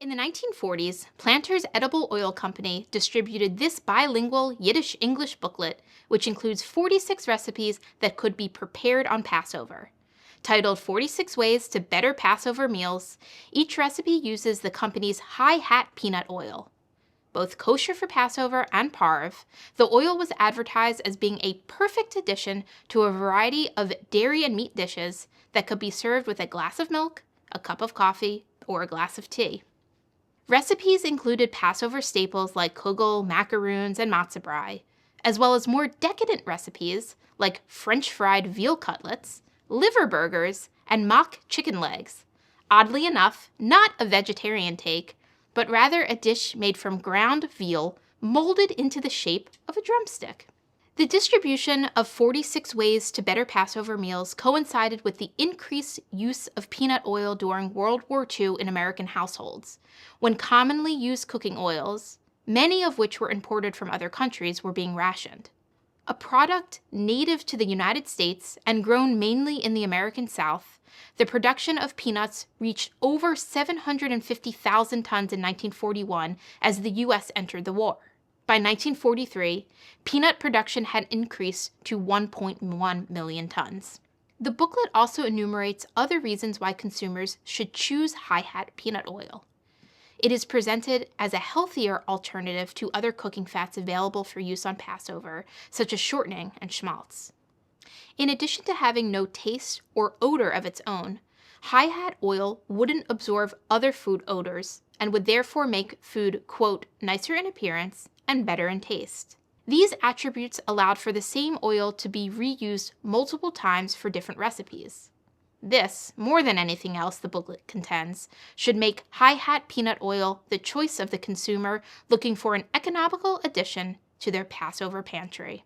In the 1940s, Planters Edible Oil Company distributed this bilingual Yiddish-English booklet, which includes 46 recipes that could be prepared on Passover. Titled 46 Ways to Better Passover Meals, each recipe uses the company's high-hat peanut oil. Both kosher for Passover and parve, the oil was advertised as being a perfect addition to a variety of dairy and meat dishes that could be served with a glass of milk, a cup of coffee, or a glass of tea. Recipes included Passover staples like kugel, macaroons, and matzah brie, as well as more decadent recipes like French fried veal cutlets, liver burgers, and mock chicken legs. Oddly enough, not a vegetarian take, but rather a dish made from ground veal molded into the shape of a drumstick. The distribution of 46 Ways to Better Passover Meals coincided with the increased use of peanut oil during World War II in American households, when commonly used cooking oils, many of which were imported from other countries, were being rationed. A product native to the United States and grown mainly in the American South, the production of peanuts reached over 750,000 tons in 1941 as the U.S. entered the war. By 1943, peanut production had increased to 1.1 million tons. The booklet also enumerates other reasons why consumers should choose high-hat peanut oil. It is presented as a healthier alternative to other cooking fats available for use on Passover, such as shortening and schmaltz. In addition to having no taste or odor of its own, high-hat oil wouldn't absorb other food odors and would therefore make food, quote, nicer in appearance and better in taste. These attributes allowed for the same oil to be reused multiple times for different recipes. This, more than anything else the booklet contends, should make high-hat peanut oil the choice of the consumer looking for an economical addition to their Passover pantry.